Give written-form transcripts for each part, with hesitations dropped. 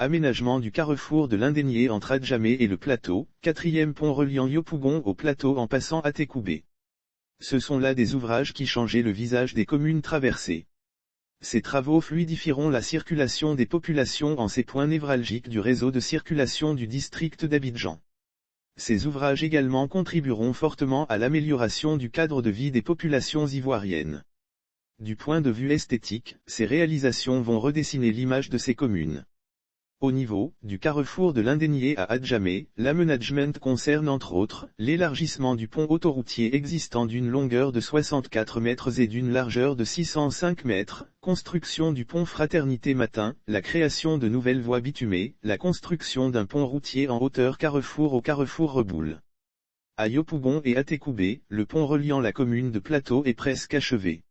aménagement du carrefour de l'Indénié entre Adjamé et le plateau, 4e pont reliant Yopougon au plateau en passant à Tékoubé. Ce sont là des ouvrages qui changeaient le visage des communes traversées. Ces travaux fluidifieront la circulation des populations en ces points névralgiques du réseau de circulation du district d'Abidjan. Ces ouvrages également contribueront fortement à l'amélioration du cadre de vie des populations ivoiriennes. Du point de vue esthétique, ces réalisations vont redessiner l'image de ces communes. Au niveau du carrefour de l'Indénié à Adjamé, l'aménagement concerne entre autres l'élargissement du pont autoroutier existant d'une longueur de 64 mètres et d'une largeur de 605 mètres, construction du pont Fraternité Matin, la création de nouvelles voies bitumées, la construction d'un pont routier en hauteur carrefour au carrefour Reboul. À Yopougon et à Tékoubé, le pont reliant la commune de Plateau est presque achevé.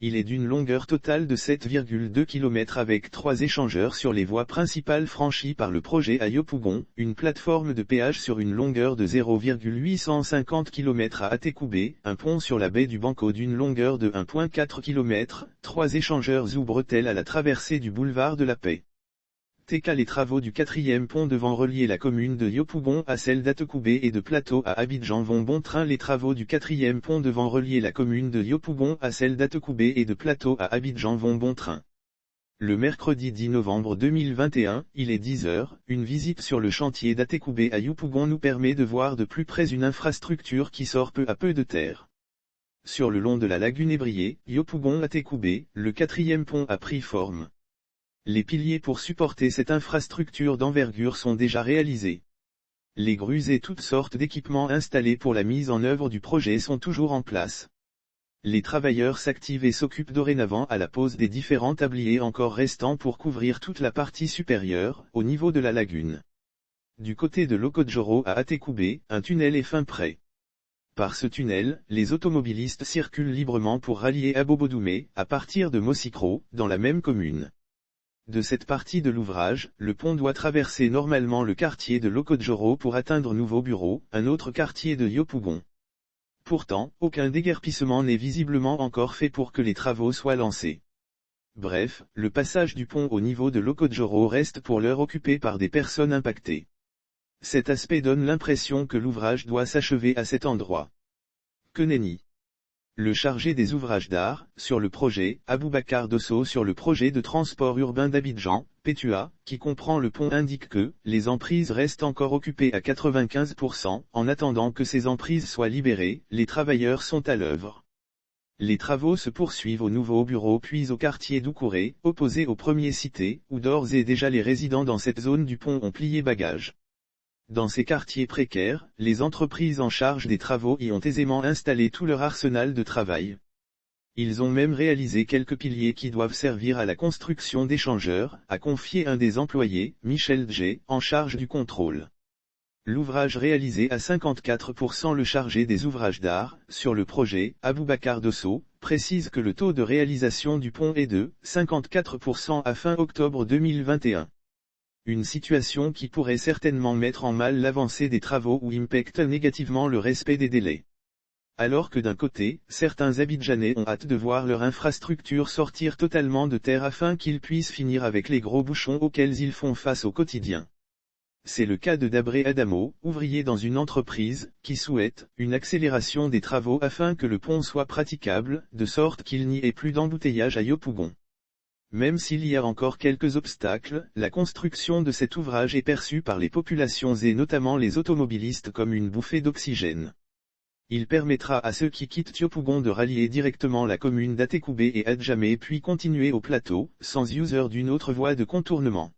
Il est d'une longueur totale de 7,2 km avec 3 échangeurs sur les voies principales franchies par le projet à Yopougon, une plateforme de péage sur une longueur de 0,850 km à Tékoubé, un pont sur la baie du Banco d'une longueur de 1,4 km, 3 échangeurs ou bretelles à la traversée du boulevard de la Paix. Les travaux du 4e pont devant relier la commune de Yopougon à celle d'Atekoubé et de Plateau à Abidjan vont bon train. Les travaux du 4e pont devant relier la commune de Yopougon à celle d'Atekoubé et de Plateau à Abidjan vont bon train. Le mercredi 10 novembre 2021, il est 10h, une visite sur le chantier d'Atekoubé à Yopougon nous permet de voir de plus près une infrastructure qui sort peu à peu de terre. Sur le long de la lagune ébriée, Yopougon-Atekoubé, le 4e pont a pris forme. Les piliers pour supporter cette infrastructure d'envergure sont déjà réalisés. Les grues et toutes sortes d'équipements installés pour la mise en œuvre du projet sont toujours en place. Les travailleurs s'activent et s'occupent dorénavant à la pose des différents tabliers encore restants pour couvrir toute la partie supérieure, au niveau de la lagune. Du côté de Lokodjoro à Atekoubé, un tunnel est fin prêt. Par ce tunnel, les automobilistes circulent librement pour rallier Abobodoumé, à partir de Mossikro, dans la même commune. De cette partie de l'ouvrage, le pont doit traverser normalement le quartier de Lokodjoro pour atteindre Nouveau Bureau, un autre quartier de Yopougon. Pourtant, aucun déguerpissement n'est visiblement encore fait pour que les travaux soient lancés. Bref, le passage du pont au niveau de Lokodjoro reste pour l'heure occupé par des personnes impactées. Cet aspect donne l'impression que l'ouvrage doit s'achever à cet endroit. Que nenni. Le chargé des ouvrages d'art, sur le projet, Aboubacar Dosso sur le projet de transport urbain d'Abidjan, PTUA, qui comprend le pont indique que, les emprises restent encore occupées à 95%, en attendant que ces emprises soient libérées, les travailleurs sont à l'œuvre. Les travaux se poursuivent au nouveau bureau puis au quartier d'Oukouré, opposé au premier cité, où d'ores et déjà les résidents dans cette zone du pont ont plié bagages. Dans ces quartiers précaires, les entreprises en charge des travaux y ont aisément installé tout leur arsenal de travail. Ils ont même réalisé quelques piliers qui doivent servir à la construction d'échangeurs, a confié un des employés, Michel Djé, en charge du contrôle. L'ouvrage réalisé à 54%. Le chargé des ouvrages d'art, sur le projet, Aboubacar Dosso, précise que le taux de réalisation du pont est de 54% à fin octobre 2021. Une situation qui pourrait certainement mettre en mal l'avancée des travaux ou impacte négativement le respect des délais. Alors que d'un côté, certains Abidjanais ont hâte de voir leur infrastructure sortir totalement de terre afin qu'ils puissent finir avec les gros bouchons auxquels ils font face au quotidien. C'est le cas de Dabré Adamo, ouvrier dans une entreprise, qui souhaite une accélération des travaux afin que le pont soit praticable, de sorte qu'il n'y ait plus d'embouteillage à Yopougon. Même s'il y a encore quelques obstacles, la construction de cet ouvrage est perçue par les populations et notamment les automobilistes comme une bouffée d'oxygène. Il permettra à ceux qui quittent Yopougon de rallier directement la commune d'Atekoubé et Adjamé puis continuer au plateau, sans user d'une autre voie de contournement.